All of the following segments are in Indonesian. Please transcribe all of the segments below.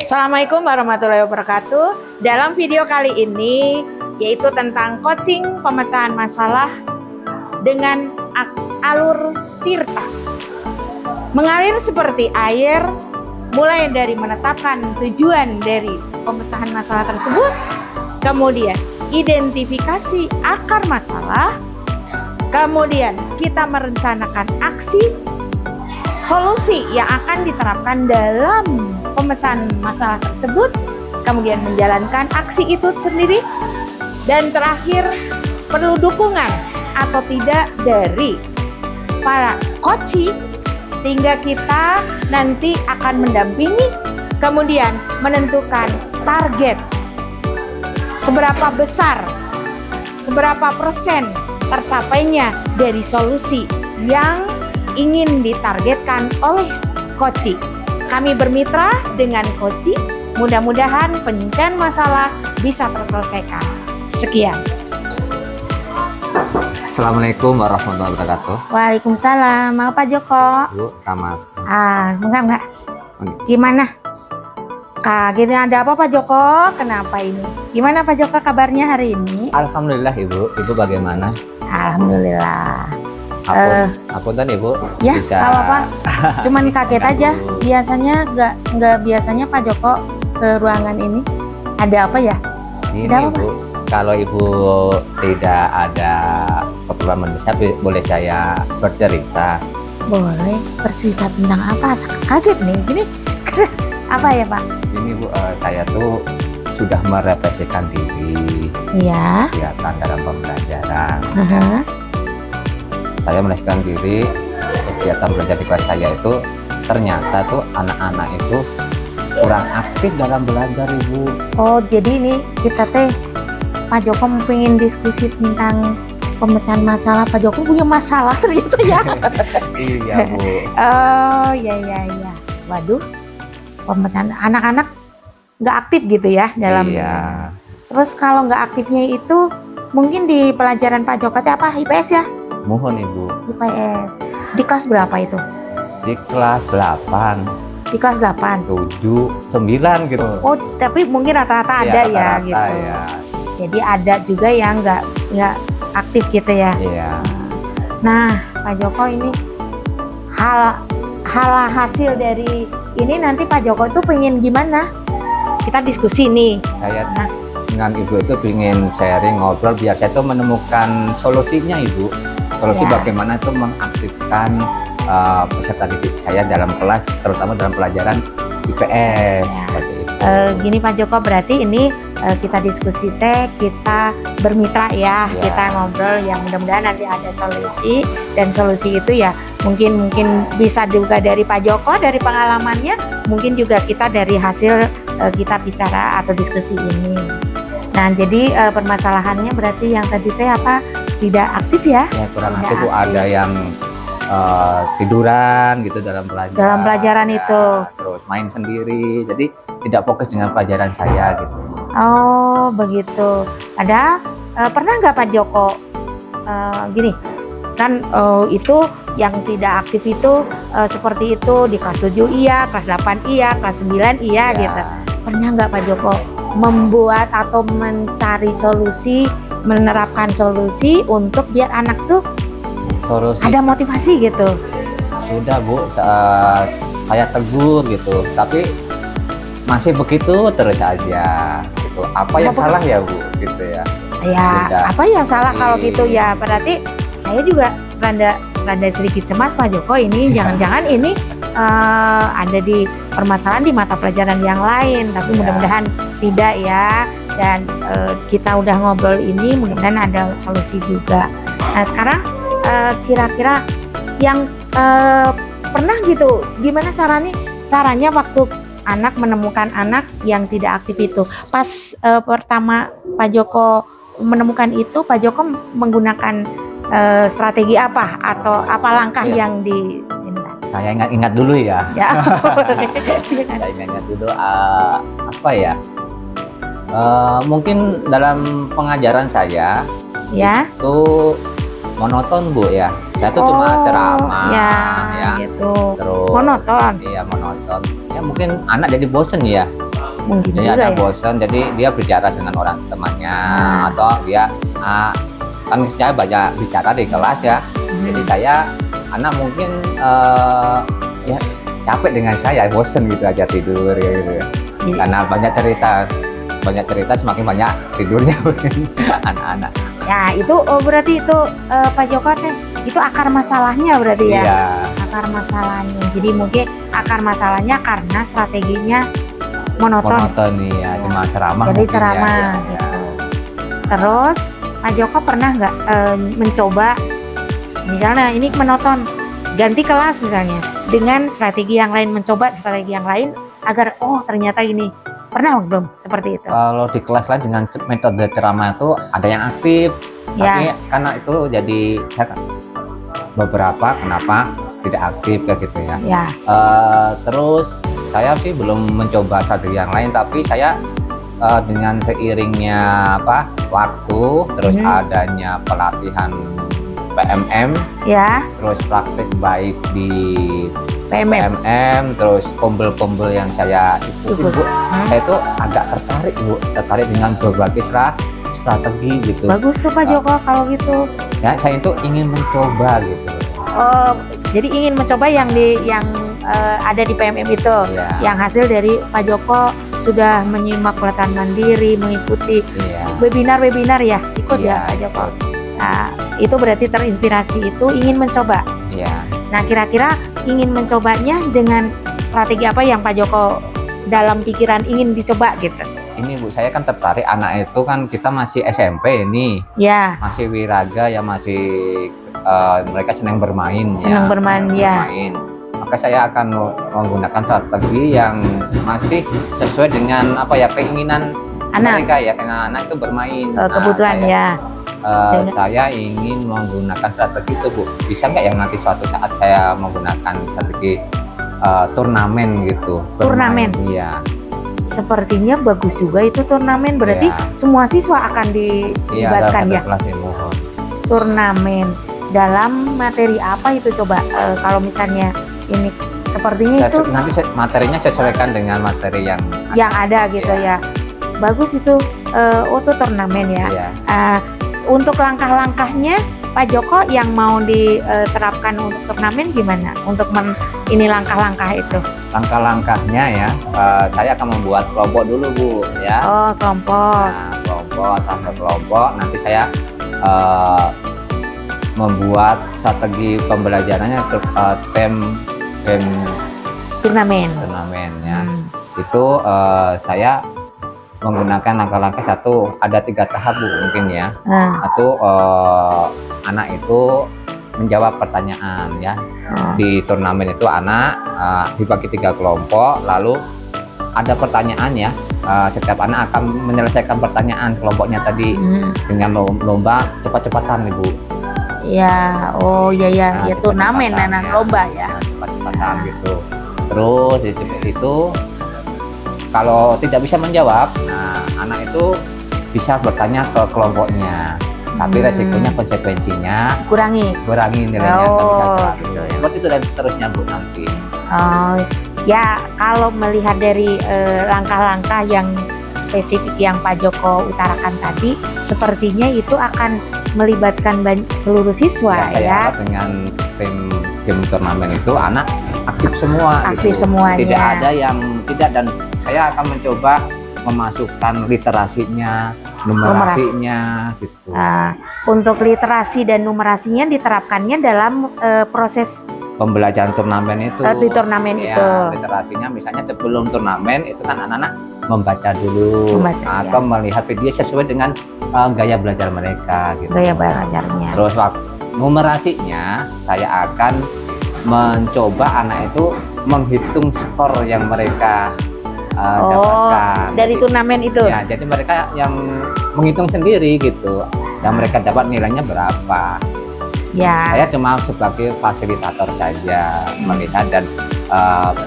Assalamualaikum warahmatullahi wabarakatuh. Dalam video kali ini yaitu tentang coaching pemecahan masalah dengan alur tirta. Mengalir seperti air, mulai dari menetapkan tujuan dari pemecahan masalah tersebut, kemudian identifikasi akar masalah, kemudian kita merencanakan aksi solusi yang akan diterapkan dalam pemecahan masalah tersebut, kemudian menjalankan aksi itu sendiri, dan terakhir perlu dukungan atau tidak dari para coaching sehingga kita nanti akan mendampingi, kemudian menentukan target seberapa besar, seberapa persen tercapainya dari solusi yang ingin ditargetkan oleh coaching. Kami bermitra dengan coaching, mudah-mudahan penyelesaian masalah bisa terselesaikan. Sekian. Assalamualaikum warahmatullahi wabarakatuh. Waalaikumsalam. Mau Pak Joko? Bu, Rahmat. Enggak. Gimana? Gitu, ada apa Pak Joko? Kenapa ini? Gimana Pak Joko kabarnya hari ini? Alhamdulillah Ibu. Ibu bagaimana? Alhamdulillah. Apunten Ibu. Ya, bisa... nggak apa-apa. Cuman kaget aja. Biasanya nggak biasanya Pak Joko ke ruangan ini. Ada apa ya? Ini Ada apa, Ibu, kalau Ibu tidak ada keperluan mendesak, boleh saya bercerita? Boleh. Bercerita tentang apa? Kaget nih. Gini. Apa ya Pak? Ini Bu, saya tuh sudah merefleksikan diri. Iya. Kegiatan dalam pembelajaran. Saya merefleksikan diri, kegiatan belajar di kelas saya itu ternyata tuh anak-anak itu kurang aktif dalam belajar Ibu. Oh, jadi ini kita Pak Joko pengen diskusi tentang pemecahan masalah. Pak Joko punya masalah ternyata ya. Iya Bu. Oh, iya. Waduh, pemecahan anak-anak nggak aktif gitu ya dalam. Iya. Terus kalau nggak aktifnya itu mungkin di pelajaran Pak Joko apa IPS ya? Mohon Ibu. IPS. Di kelas berapa itu? Di kelas 8, Di kelas 8. 7, 9 gitu. Oh, tapi mungkin rata-rata ada ya rata-rata gitu. Ya. Jadi ada juga yang nggak aktif gitu ya. Iya. Nah, Pak Joko ini hasil dari ini nanti Pak Joko itu pengen gimana? Kita diskusi nih. Saya dengan Ibu itu ingin sharing, ngobrol biar saya tuh menemukan solusinya Ibu. Solusi Ya. bagaimana tuh mengaktifkan peserta didik saya dalam kelas, terutama dalam pelajaran IPS. Ya. Seperti itu. Gini Pak Joko, berarti ini kita diskusi kita bermitra ya, Ya. kita ngobrol yang mudah-mudahan nanti ada solusi, dan solusi itu ya mungkin bisa juga dari Pak Joko, dari pengalamannya, mungkin juga kita dari hasil kita bicara atau diskusi ini. Nah, jadi permasalahannya berarti yang tadi apa, tidak aktif ya? Ya, kurang Tidak aktif Bu, aktif. ada yang tiduran gitu dalam pelajaran. Dalam pelajaran ya, itu. Terus main sendiri, jadi tidak fokus dengan pelajaran saya gitu. Oh, begitu. Padahal pernah nggak Pak Joko gini kan, itu yang tidak aktif itu seperti itu di kelas 7 iya, kelas 8 iya, kelas 9 iya Ya. gitu. Pernah nggak Pak Joko membuat atau mencari solusi, menerapkan solusi untuk biar anak tuh Solusi ada motivasi gitu? sudah Bu, saya tegur gitu, tapi masih begitu terus aja gitu. Apa yang salah ya Bu gitu ya? Ya, Sudah. apa yang salah kalau gitu ya? Berarti saya juga rada sedikit cemas Pak Joko ini, jangan-jangan ini ada di permasalahan di mata pelajaran yang lain, tapi Ya. mudah-mudahan tidak ya. Dan kita udah ngobrol ini, mudah-mudahan ada solusi juga. Nah, sekarang kira-kira yang pernah gitu, gimana caranya waktu anak menemukan anak yang tidak aktif itu? Pas pertama Pak Joko menemukan itu, Pak Joko menggunakan strategi apa atau apa langkah Ya. yang di Saya ingat dulu ya. ya? Saya ingat dulu apa ya? Mungkin dalam pengajaran saya Ya. itu monoton Bu ya. Saya tuh cuma ceramah ya, gitu. terus Monoton. iya monoton ya, mungkin anak jadi bosen ya. mungkin Jadi juga anak ya. bosan, jadi dia bicara dengan orang temannya atau dia kan saya banyak bicara di kelas ya. Jadi anak mungkin ya capek dengan saya, bosen gitu aja tidur ya gitu. Jadi, Karena banyak cerita semakin banyak tidurnya mungkin anak-anak. ya itu berarti itu Pak Joko teh itu akar masalahnya berarti ya. Iya, Akar masalahnya. Jadi mungkin akar masalahnya karena strateginya monoton. monoton nih ya, cuma ceramah. Jadi mungkin ceramah ya. gitu. Terus Pak Joko pernah nggak mencoba misalnya ini monoton, ganti kelas misalnya dengan strategi yang lain, mencoba strategi yang lain agar ternyata ini pernah belum seperti itu? Kalau di kelas lain dengan metode ceramah itu ada yang aktif, tapi Ya, karena itu jadi saya beberapa kenapa tidak aktif kayak gitu ya. ya, Terus saya sih belum mencoba strategi yang lain, tapi saya dengan seiringnya waktu, terus adanya pelatihan PMM, ya, terus praktik baik di PMM. PMM, terus kumpul-kumpul yang saya ikuti Bu, saya itu agak tertarik dengan berbagai strategi gitu. Bagus tuh Pak Joko kalau gitu. Ya, saya itu ingin mencoba gitu. Jadi ingin mencoba yang ada di PMM itu, Iya. yang hasil dari Pak Joko sudah menyimak pelatihan mandiri, mengikuti Iya. webinar ya, ikut Iya. ya Pak Joko. Nah, itu berarti terinspirasi itu ingin mencoba. Iya. Nah, kira-kira ingin mencobanya dengan strategi apa yang Pak Joko dalam pikiran ingin dicoba gitu? Ini Bu, saya kan tertarik, anak itu kan kita masih SMP ini, Ya, masih wiraga ya, masih mereka senang bermain senang ya. bermain ya. Maka saya akan menggunakan strategi yang masih sesuai dengan keinginan Anak. mereka ya, karena anak itu bermain. Kebutuhan saya, ya. saya ingin menggunakan strategi itu Bu. Bisa nggak yang nanti suatu saat saya menggunakan strategi turnamen gitu. Turnamen? Iya. Sepertinya bagus juga itu turnamen. Berarti Iya. semua siswa akan dilibatkan ya. Kelas mohon. Turnamen dalam materi apa itu coba? Kalau misalnya ini sepertinya itu Nanti materinya sesuaikan dengan materi yang ada gitu ya. Bagus itu untuk turnamen ya. Iya. Untuk langkah-langkahnya Pak Joko yang mau diterapkan untuk turnamen gimana? Untuk ini langkah-langkah itu. Langkah-langkahnya ya, saya akan membuat kelompok dulu Bu ya. Oh, kelompok. Nah, satu kelompok, nanti saya membuat strategi pembelajarannya tim Turnamen. turnamennya. Itu saya menggunakan langkah-langkah ada 3 tahap Bu mungkin ya. Satu, anak itu menjawab pertanyaan ya. Di turnamen itu anak dibagi 3 kelompok, lalu ada pertanyaan ya. Setiap anak akan menyelesaikan pertanyaan kelompoknya tadi dengan lomba cepat-cepatan Ibu. Ya, ya turnamen dan lomba ya. Cepat-cepatan gitu. Terus itu kalau tidak bisa menjawab, anak itu bisa bertanya ke kelompoknya. Tapi resikonya, konsekuensinya Kurangi nilainya, nggak bisa jawab. gitu ya. Seperti itu dan seterusnya Bu nanti. Ya kalau melihat dari langkah-langkah yang spesifik yang Pak Joko utarakan tadi, sepertinya itu akan melibatkan seluruh siswa Saya ya. harap dengan tim turnamen itu anak aktif semua. Aktif gitu. semuanya. Tidak ada yang tidak, dan saya akan mencoba memasukkan literasinya, numerasinya gitu. Untuk literasi dan numerasinya diterapkannya dalam proses Pembelajaran turnamen itu. di turnamen Ya, itu. literasinya misalnya sebelum turnamen itu kan anak-anak membaca dulu atau melihat video sesuai dengan gaya belajar mereka gitu. Gaya belajarnya. Terus numerasinya saya akan mencoba anak itu menghitung skor yang mereka dapatkan. Dari turnamen itu. Ya, jadi mereka yang menghitung sendiri gitu. Yang mereka dapat nilainya berapa. Ya. Saya cuma sebagai fasilitator saja melihat dan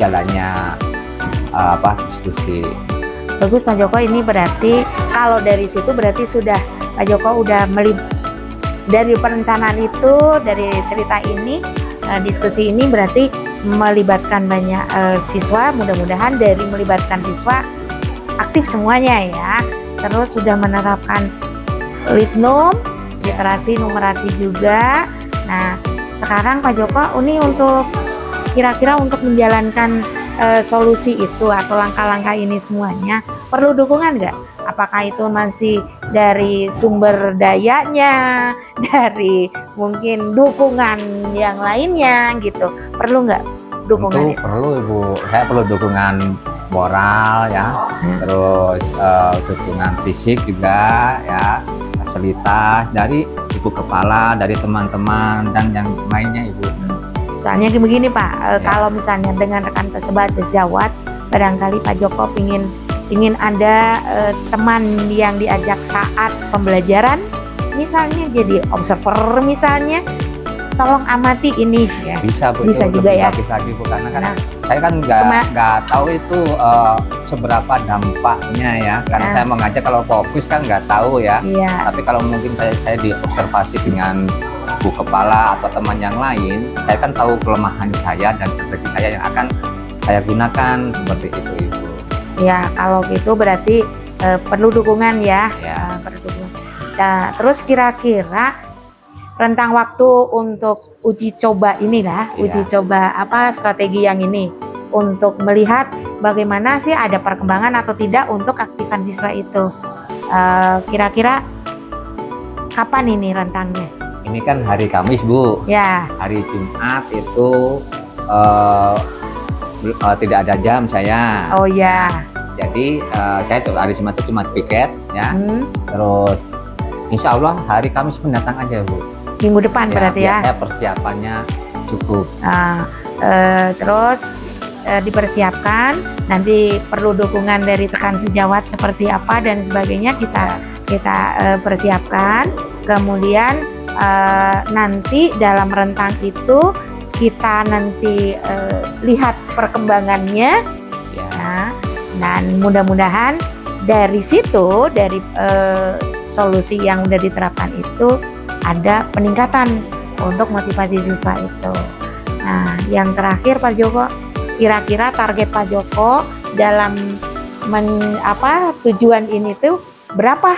jalannya diskusi. Bagus Pak Joko, ini berarti kalau dari situ berarti sudah Pak Joko udah dari perencanaan itu, dari cerita ini, diskusi ini berarti melibatkan banyak siswa. Mudah-mudahan dari melibatkan siswa aktif semuanya ya. Terus sudah menerapkan litnum, literasi numerasi juga. Nah, sekarang Pak Joko ini untuk kira-kira untuk menjalankan solusi itu atau langkah-langkah ini semuanya perlu dukungan nggak? Apakah itu masih dari sumber dayanya, dari mungkin dukungan yang lainnya gitu? Perlu nggak dukungan Tentu perlu Ibu, saya perlu dukungan moral ya, terus dukungan fisik juga ya, fasilitas dari Ibu Kepala, dari teman-teman dan yang lainnya Ibu. Soalnya begini Pak, kalau misalnya dengan rekan tersebat sejawat, barangkali Pak Joko ingin ada teman yang diajak saat pembelajaran, misalnya jadi observer misalnya, tolong amati ini ya. Bisa Bu, bisa itu juga ya. bagus lagi Bu, karena kan saya kan nggak tahu itu seberapa dampaknya ya, karena saya mengajar kalau fokus kan nggak tahu ya. Iya. Tapi kalau mungkin saya diobservasi dengan Bu Kepala atau teman yang lain, saya kan tahu kelemahan saya dan strategi saya yang akan saya gunakan seperti itu Ibu. Ya kalau gitu berarti perlu dukungan ya. Perlu dukungan. Nah, terus kira-kira rentang waktu untuk uji coba inilah, uji coba apa strategi yang ini untuk melihat bagaimana sih ada perkembangan atau tidak untuk aktifan siswa itu. Kira-kira kapan ini rentangnya? Ini kan hari Kamis Bu. Ya. Hari Jumat itu tidak ada jam saya. Oh ya. Jadi saya hari Jumat itu cuma piket ya. Terus Insya Allah hari Kamis mendatang aja Bu. Minggu depan berarti ya. Persiapannya cukup. Terus dipersiapkan. Nanti perlu dukungan dari rekan sejawat seperti apa dan sebagainya kita persiapkan. Kemudian nanti dalam rentang itu kita nanti lihat perkembangannya. Nah, dan mudah-mudahan dari situ, dari solusi yang sudah diterapkan itu ada peningkatan untuk motivasi siswa itu. Nah, yang terakhir Pak Joko, kira-kira target Pak Joko dalam tujuan ini tuh berapa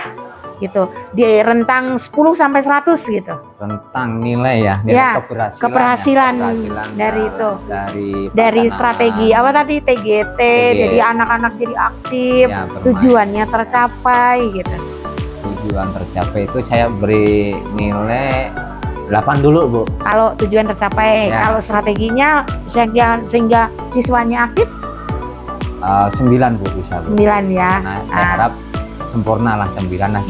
gitu, di rentang 10 sampai 100 gitu. Rentang nilai ya, keberhasilan dari itu. Dari strategi apa tadi TGT, jadi anak-anak jadi aktif, tujuannya tercapai gitu. Tujuan tercapai itu saya beri nilai 8 dulu Bu. Kalau tujuan tercapai, kalau strateginya sehingga siswanya aktif 9 Bu bisa Bu. 9 ya. Nah, saya harap sempurna lah 9 lah.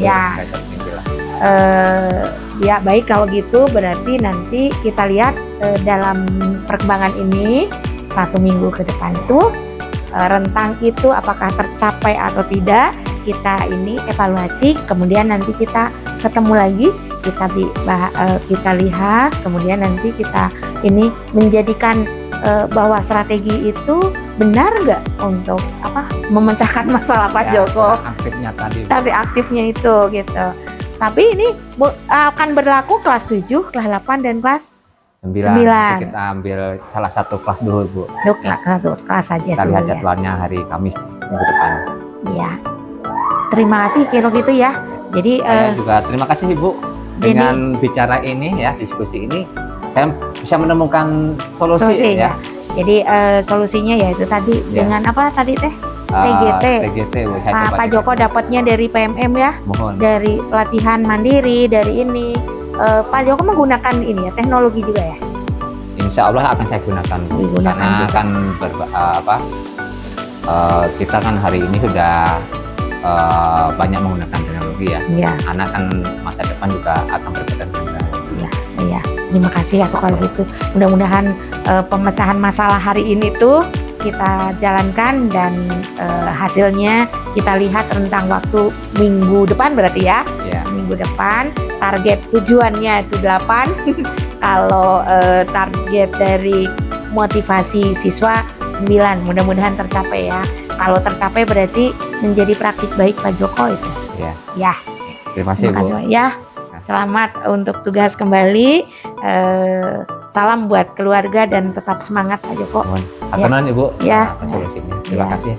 Ya baik, kalau gitu berarti nanti kita lihat dalam perkembangan ini 1 minggu ke depan itu rentang itu apakah tercapai atau tidak, kita ini evaluasi, kemudian nanti kita ketemu lagi, kita lihat, kemudian nanti kita ini menjadikan bahwa strategi itu benar nggak untuk memecahkan masalah Pak Joko. Aktifnya itu gitu. Tapi ini akan berlaku kelas 7, kelas 8 dan kelas 9. Kita ambil salah satu kelas dulu Bu. Kelas saja. Kita lihat jadwalnya hari Kamis minggu depan. Iya. Terima kasih kalau gitu ya. Jadi saya juga terima kasih Ibu dengan bicara ini ya, diskusi ini saya bisa menemukan solusi ya. Jadi solusinya yaitu tadi dengan apa tadi teh? TGT. Bu, Pak Joko dapatnya dari PMM ya. Mohon. Dari pelatihan mandiri, dari ini. Pak Joko menggunakan ini ya, teknologi juga ya. Insya Allah akan saya gunakan Bu. Karena kan kita kan hari ini sudah banyak menggunakan teknologi ya. Anak kan masa depan juga akan berkaitan dengan Iya. Terima kasih ya kalau gitu. Mudah-mudahan pemecahan masalah hari ini tuh kita jalankan dan hasilnya kita lihat rentang waktu minggu depan berarti ya. Minggu depan target tujuannya itu 8. Kalau target dari motivasi siswa 9, mudah-mudahan tercapai ya. Kalau tercapai berarti menjadi praktik baik Pak Joko itu. Ya. Terima kasih Bu. Ya. Selamat untuk tugas kembali. Salam buat keluarga dan tetap semangat Pak Joko. Atur nuhun Ibu. Ya. Atas solusinya. Terima kasih.